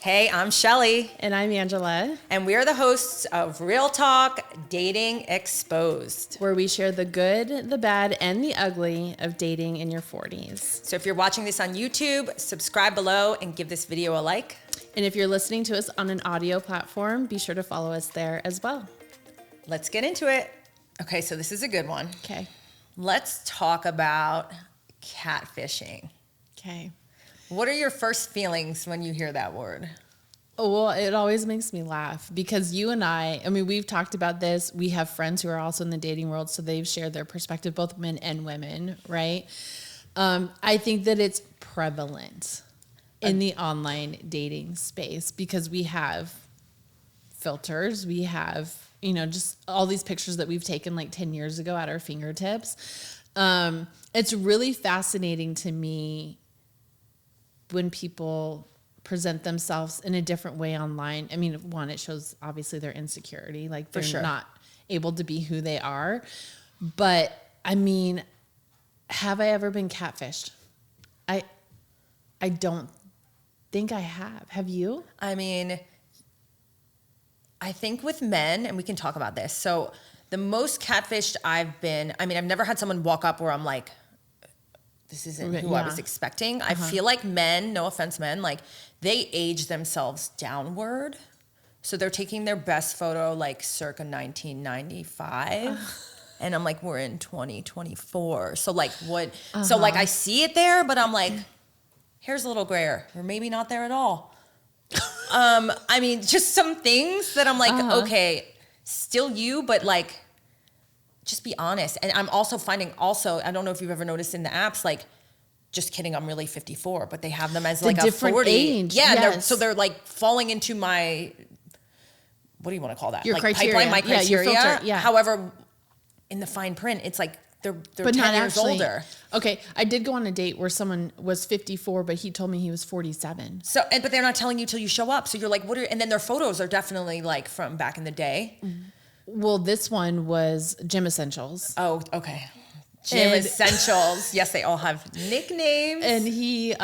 Hey, I'm Shelly. And I'm Angela. And we are the hosts of Real Talk Dating Exposed, where we share the good, the bad, and the ugly of dating in your 40s. So if you're watching this on YouTube, subscribe below and give this video a like. And if you're listening to us on an audio platform, be sure to follow us there as well. Let's get into it. Okay, so this is a good one. Okay. Let's talk about catfishing. Okay. What are your first feelings when you hear that word? Oh, well, it always makes me laugh because you and I mean, we've talked about this. We have friends who are also in the dating world, so they've shared their perspective, both men and women, right? I think that it's prevalent in the online dating space because we have filters. We have, just all these pictures that we've taken like 10 years ago at our fingertips. It's really fascinating to me when people present themselves in a different way online. I mean, one, it shows obviously their insecurity, like they're not able to be who they are. But I mean, have I ever been catfished? I don't think I have. Have you? I mean, I think with men, and we can talk about this. So the most catfished I've been, I've never had someone walk up where I'm like, this isn't who I was expecting. I feel like men, no offense men, like they age themselves downward. So they're taking their best photo like circa 1995. And I'm like, we're in 2024. So like what, so like I see it there, but I'm like, hair's a little grayer or maybe not there at all. Just some things that I'm like, okay, still you, but like, just be honest. And I'm also finding I don't know if you've ever noticed in the apps, like, just kidding, I'm really 54, but they have them as like a 40. Age. Yeah. Yes. They're like falling into my, what do you want to call that? Your like criteria. Pipeline, my criteria. Your filter. Yeah. However, in the fine print, it's like they're but 10 years older. Okay. I did go on a date where someone was 54, but he told me he was 47. So, but they're not telling you till you show up. So you're like, and then their photos are definitely like from back in the day. Mm-hmm. Well, this one was Gym Essentials. Oh, okay. Gym Essentials. Yes, they all have nicknames. And he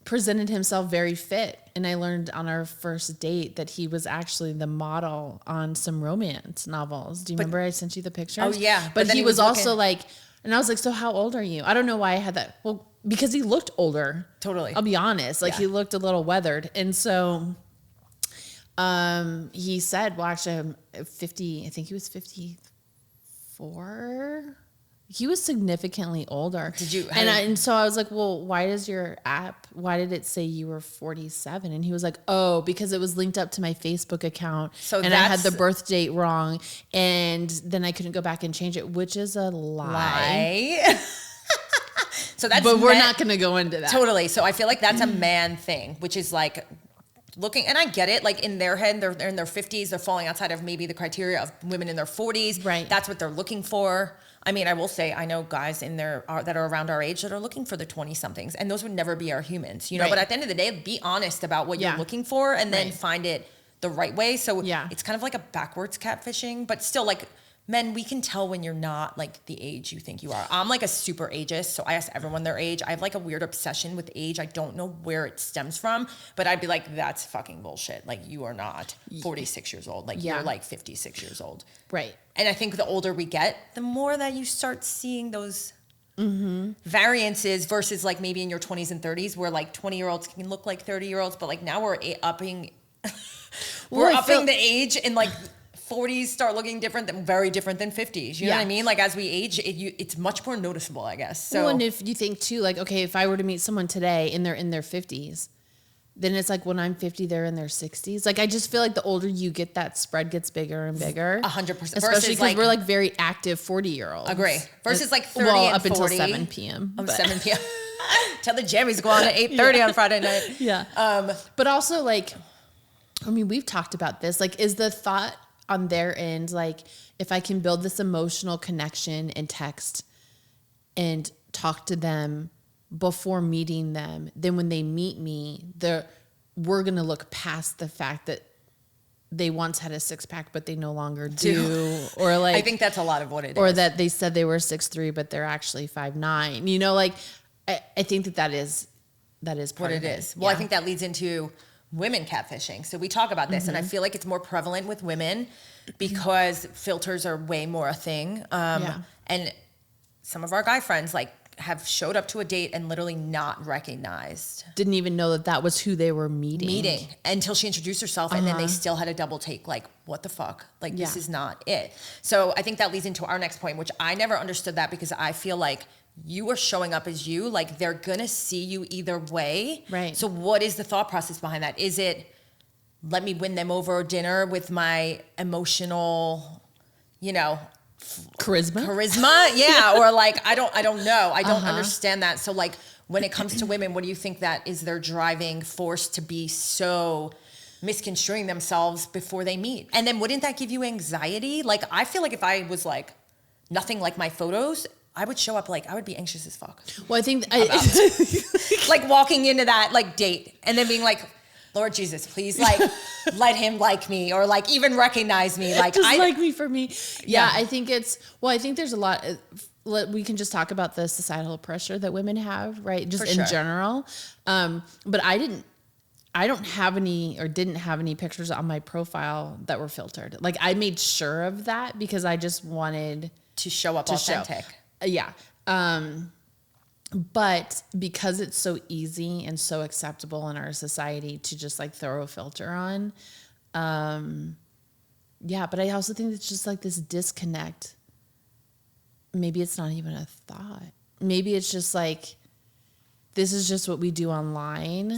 presented himself very fit. And I learned on our first date that he was actually the model on some romance novels. Do you remember I sent you the pictures? Oh, yeah. But he was also like, and I was like, so how old are you? I don't know why I had that. Well, because he looked older. Totally. I'll be honest. Like he looked a little weathered. And so he said, well, actually I'm 50, I think he was 54. He was significantly older. And so I was like, well, why did it say you were 47? And he was like, oh, because it was linked up to my Facebook account. And I had the birth date wrong. And then I couldn't go back and change it, which is a lie. But we're not going to go into that. Totally. So I feel like that's a man thing, which is like, looking, and I get it, like in their head, they're in their 50s, they're falling outside of maybe the criteria of women in their 40s. Right. That's what they're looking for. I mean, I will say, I know guys that are around our age that are looking for the 20-somethings, and those would never be our humans, But at the end of the day, be honest about what you're looking for and then find it the right way. So it's kind of like a backwards catfishing, but still like, men, we can tell when you're not like the age you think you are. I'm like a super ageist, so I ask everyone their age. I have like a weird obsession with age. I don't know where it stems from, but I'd be like, that's fucking bullshit. Like you are not 46 years old. Like you're like 56 years old. Right. And I think the older we get, the more that you start seeing those variances versus like maybe in your 20s and 30s where like 20-year-olds can look like 30-year-olds, but like now we're upping the age and like 40s start looking very different than 50s. You know what I mean? Like as we age, it's much more noticeable, I guess. So, and if you think too, like, okay, if I were to meet someone today and they're in their 50s, then it's like when I'm 50, they're in their 60s. Like I just feel like the older you get, that spread gets bigger and bigger. 100%. Especially because we're like very active 40-year-olds. Agree. Versus like 30 and 40. Up until 7 p.m. Up 7 p.m. Tell the jammies to go on at 8:30 on Friday night. Yeah. But also like, we've talked about this. Like, is the thought on their end, like if I can build this emotional connection and text and talk to them before meeting them, then when they meet me, we're going to look past the fact that they once had a six-pack, but they no longer do. Or like, I think that's a lot of what it is. Or that they said they were 6'3", but they're actually 5'9". Like I think that is what it is. Well, I think that leads into women catfishing. So we talk about this, and I feel like it's more prevalent with women because filters are way more a thing. And some of our guy friends like have showed up to a date and literally not recognized. Didn't even know that was who they were meeting. Until she introduced herself, and then they still had a double take, like, what the fuck? Like, this is not it. So I think that leads into our next point, which I never understood that, because I feel like you are showing up as you, like they're gonna see you either way. Right. So what is the thought process behind that? Is it, let me win them over dinner with my emotional, charisma? Yeah. Or like, I don't know. I don't understand that. So like, when it comes to women, what do you think that is their driving force to be so misconstruing themselves before they meet? And then wouldn't that give you anxiety? Like, I feel like if I was like nothing like my photos, I would show up like, I would be anxious as fuck. Well, I think like walking into that like date and then being like, Lord Jesus, please like let him like me, or like even recognize me. Like, just like me for me. Yeah. I think I think there's a lot. We can just talk about the societal pressure that women have, right? Just in general. But I don't have any, or didn't have any pictures on my profile that were filtered. Like, I made sure of that because I just wanted to show up authentic. Yeah. But because it's so easy and so acceptable in our society to just like throw a filter on. But I also think it's just like this disconnect. Maybe it's not even a thought. Maybe it's just like, this is just what we do online.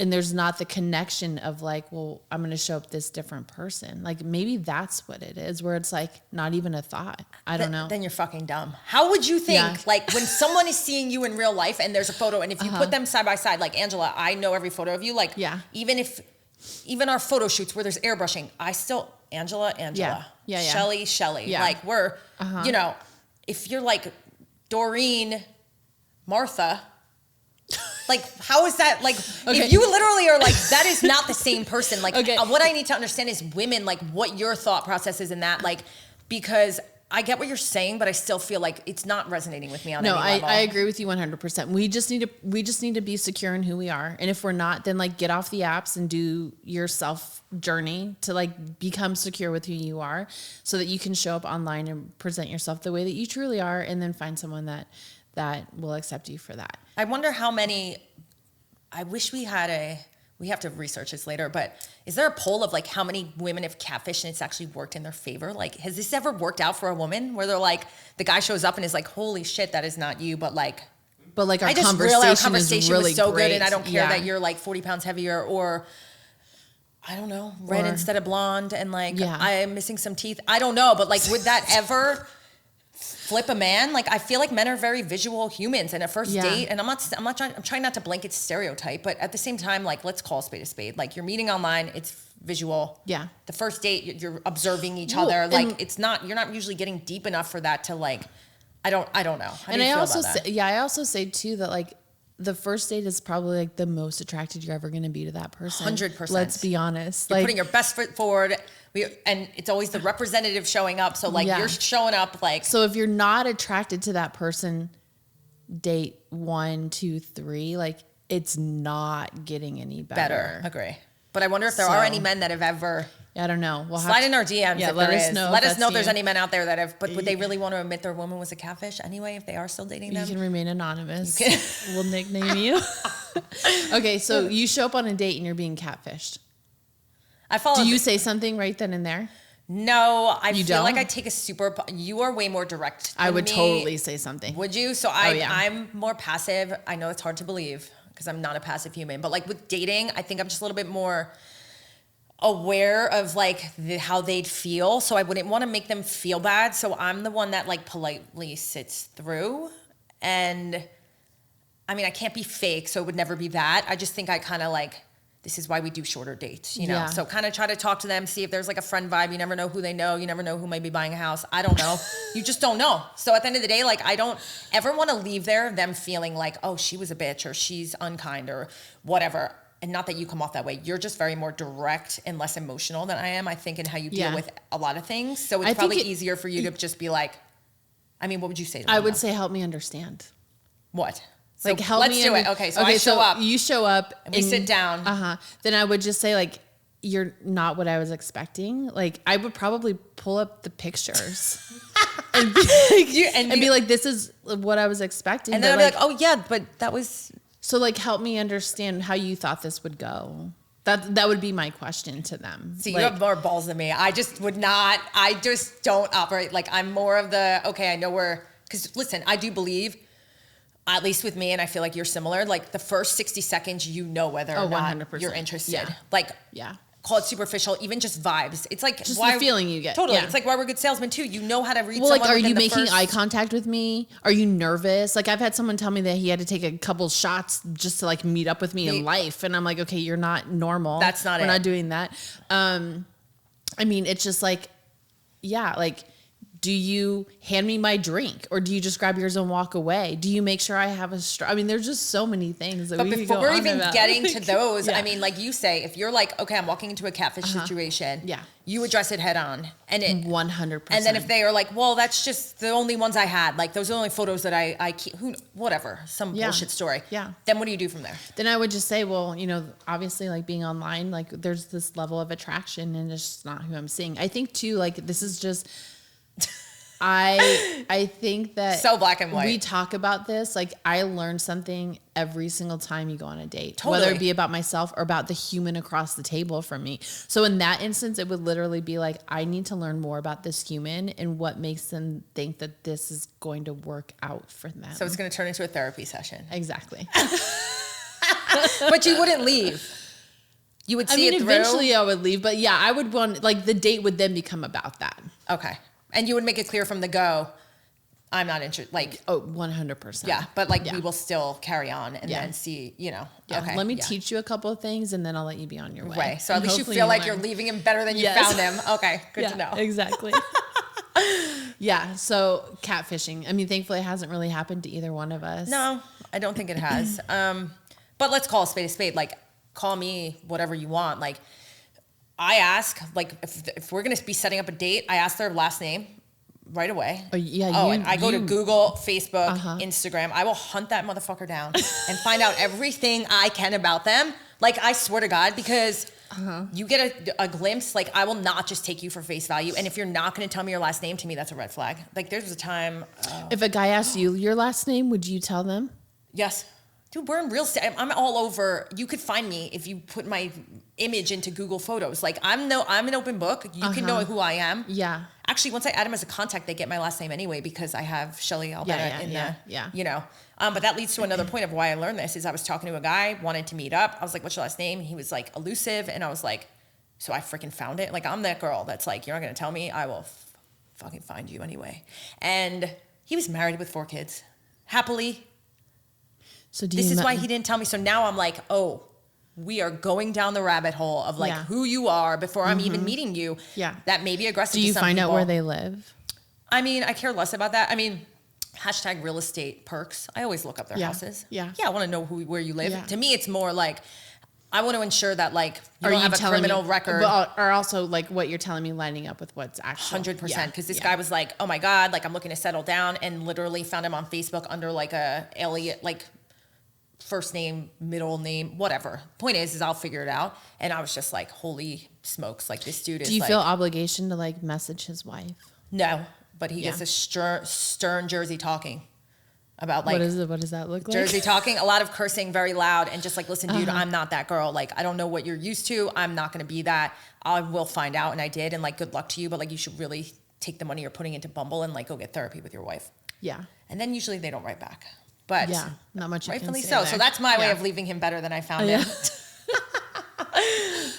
And there's not the connection of like, well, I'm going to show up this different person. Like, maybe that's what it is, where it's like not even a thought. I don't know. Then you're fucking dumb. How would you think, like when someone is seeing you in real life and there's a photo, and if you put them side by side, like Angela, I know every photo of you. Like, even our photo shoots where there's airbrushing, Angela. Shelly. Yeah. Like we're, if you're like Doreen, Martha, like, how is that? Like, if you literally are like, that is not the same person. Like, what I need to understand is women, like what your thought process is in that, like, because I get what you're saying, but I still feel like it's not resonating with me on any level. I agree with you 100%. We just need to be secure in who we are. And if we're not, then like get off the apps and do your self journey to like become secure with who you are, so that you can show up online and present yourself the way that you truly are, and then find someone that will accept you for that. I wonder how many, I wish we have to research this later, but is there a poll of like how many women have catfished and it's actually worked in their favor? Like, has this ever worked out for a woman where they're like, the guy shows up and is like, holy shit, that is not you, but like our conversation is really was so great. Good, and I don't care that you're like 40 pounds heavier, or I don't know, red instead of blonde, and like I am missing some teeth. I don't know, but like, would that ever flip a man? Like, I feel like men are very visual humans, and a first date, and I'm trying not to blanket stereotype, but at the same time, like, let's call a spade a spade. Like, you're meeting online, it's visual. Yeah. The first date, you're observing each other. Like, you're not usually getting deep enough for that to like, I don't know. How do you feel about that? I also say too that like the first date is probably like the most attracted you're ever going to be to that person. 100%. Let's be honest. You're putting your best foot forward. And it's always the representative showing up. So like you're showing up like. So if you're not attracted to that person, date 1, 2, 3, like it's not getting any better. Agree. But I wonder if there are any men that have ever. I don't know. We'll slide in our DMs if let there us is. know. Let us know if there's any men out there that have, but would they really want to admit their woman was a catfish anyway if they are still dating them? You can remain anonymous. We'll nickname you. Okay, so you show up on a date and you're being catfished. Do you say something right then and there? No, I feel like I take you are way more direct than I would me. Totally say something. Would you? So I'm more passive. I know it's hard to believe because I'm not a passive human, but like with dating, I think I'm just a little bit more aware of like how they'd feel. So I wouldn't want to make them feel bad. So I'm the one that like politely sits through. And I mean, I can't be fake, so it would never be that. I just think I kind of like, this is why we do shorter dates, you know? Yeah. So kind of try to talk to them, see if there's like a friend vibe. You never know who they know. You never know who might be buying a house. I don't know. You just don't know. So at the end of the day, like I don't ever want to leave them feeling like, oh, she was a bitch or she's unkind or whatever. And not that you come off that way. You're just very more direct and less emotional than I am, I think, in how you deal with a lot of things. So it's probably easier for you to just be like, I mean, what would you say to them? I would say, help me understand. What? So like, help let's me. do it. Okay, so I show up. You show up. And we sit down. Then I would just say, like, you're not what I was expecting. Like, I would probably pull up the pictures and be like, this is what I was expecting. And then I'd be like, oh, yeah, but that was... So, like, help me understand how you thought this would go. That would be my question to them. See, like, you have more balls than me. I just would not. I just don't operate. Like, I'm more of the, okay, I know where... Because, listen, I do believe... At least with me, and I feel like you're similar, like the first 60 seconds, you know whether or not 100%. you're interested. Yeah. Like, yeah. Call it superficial, even just vibes. It's like just the feeling you get. Totally. Yeah. It's like why we're good salesmen too. You know how to read someone. Well, like, are you making eye contact with me? Are you nervous? Like, I've had someone tell me that he had to take a couple shots just to like meet up with me in life. And I'm like, okay, you're not normal. That's not it. We're not doing that. I mean, it's just like, yeah, like, do you hand me my drink or do you just grab yours and walk away? Do you make sure I have a straw? I mean, there's just so many things that but we could before go we're on even about. getting to those, Yeah. I mean, like you say, if you're like, okay, I'm walking into a catfish situation, Yeah. you address it head on. And it 100%. And then if they are like, well, that's just the only ones I had, like those are the only photos that I keep, whatever, some bullshit story. Yeah. Then what do you do from there? Then I would just say, well, you know, obviously like being online, like there's this level of attraction and it's just not who I'm seeing. I think too, like this is just, I think that so black and white. We talk about this. Like I learn something every single time you go on a date, Totally. whether it be about myself or about the human across the table from me. So in that instance, it would literally be like, I need to learn more about this human and what makes them think that this is going to work out for them. So it's going to turn into a therapy session. Exactly. But you wouldn't leave. You would see it through. Eventually I would leave, but yeah, I would want, like the date would then become about that. Okay. And you would make it clear from the go, I'm not interested. Like, oh, 100%. Yeah. But like, we will still carry on and Yeah. then see, you know. Yeah. Okay. Let me teach you a couple of things and then I'll let you be on your way. Right. So at And least you hopefully feel like learn. you're leaving him better than you Yes. found him. Okay. Good to know. Exactly. Yeah. So catfishing. I mean, thankfully it hasn't really happened to either one of us. No, I don't think it has. But let's call a spade a spade. Like, call me whatever you want. Like, I ask, like, if we're going to be setting up a date, I ask their last name right away. Oh, yeah. And I go to Google, Facebook, Instagram. I will hunt that motherfucker down and find out everything I can about them. Like, I swear to God, because you get a glimpse. Like, I will not just take you for face value. And if you're not going to tell me your last name, to me, that's a red flag. Like, there was a time. If a guy asked you your last name, would you tell them? Yes. Dude, we're in real estate. I'm all over. You could find me if you put my image into Google Photos. Like, I'm an open book. You can know who I am. Yeah. Actually, once I add him as a contact, they get my last name anyway because I have Shelly Albetta you know. But that leads to another point of why I learned this is I was talking to a guy, wanted to meet up. I was like, what's your last name? And he was like, elusive. And I was like, so I freaking found it. Like, I'm that girl that's like, you're not going to tell me. I will fucking find you anyway. And he was married with 4 kids. Happily. So this is why he didn't tell me. So now I'm like, oh, we are going down the rabbit hole of like who you are before I'm even meeting you. Yeah. That may be aggressive. Do you to some find people. out where they live? I mean, I care less about that. I mean, hashtag real estate perks. I always look up their houses. Yeah. Yeah. I want to know where you live. Yeah. To me, it's more like, I want to ensure that like you don't have a criminal record. Or also like what you're telling me lining up with what's actually 100%. Because this guy was like, oh my God, like I'm looking to settle down, and literally found him on Facebook under like a Elliot, like first name, middle name, whatever. Point is I'll figure it out. And I was just like, holy smokes, like this dude is. Do you like, feel obligation to like message his wife? No, but he gets a stern Jersey talking about like. What does that look like? Jersey talking, a lot of cursing, very loud, and just like, listen, dude, I'm not that girl. Like, I don't know what you're used to. I'm not going to be that. I will find out. And I did. And like, good luck to you. But like, you should really take the money you're putting into Bumble and like go get therapy with your wife. Yeah. And then usually they don't write back. But yeah, not much. Rightfully so. There. So that's my way of leaving him better than I found him.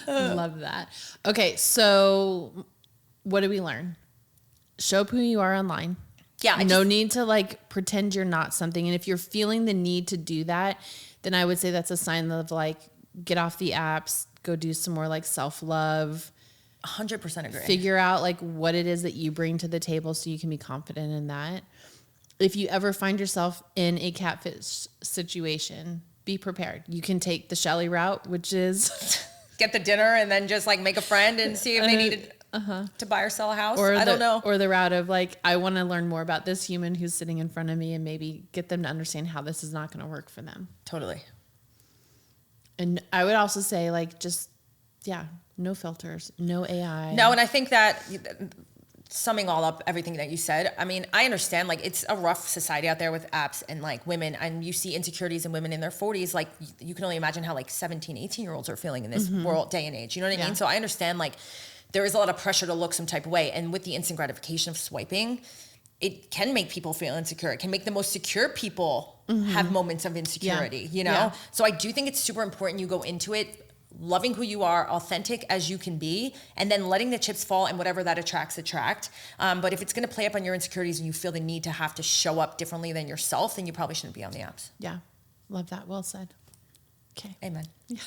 Love that. Okay, so what do we learn? Show up who you are online. Yeah. No need to like pretend you're not something. And if you're feeling the need to do that, then I would say that's a sign of like, get off the apps, go do some more like self-love. 100% agree. Figure out like what it is that you bring to the table so you can be confident in that. If you ever find yourself in a catfish situation, be prepared. You can take the Shelly route, which is get the dinner and then just like make a friend and see if they need to buy or sell a house. Or I don't know. Or the route of like, I want to learn more about this human who's sitting in front of me and maybe get them to understand how this is not going to work for them. Totally. And I would also say like, just, no filters, no AI. No, and I think that summing all up everything that you said, I mean, I understand like it's a rough society out there with apps and like women, and you see insecurities in women in their 40s. Like you can only imagine how like 17, 18-year-olds are feeling in this world, day and age. You know what I mean? So I understand like there is a lot of pressure to look some type of way. And with the instant gratification of swiping, it can make people feel insecure. It can make the most secure people have moments of insecurity, you know? Yeah. So I do think it's super important you go into it loving who you are, authentic as you can be, and then letting the chips fall, and whatever that attract. But if it's going to play up on your insecurities and you feel the need to have to show up differently than yourself, then you probably shouldn't be on the apps. Yeah. Love that. Well said. Okay. Amen. Yeah.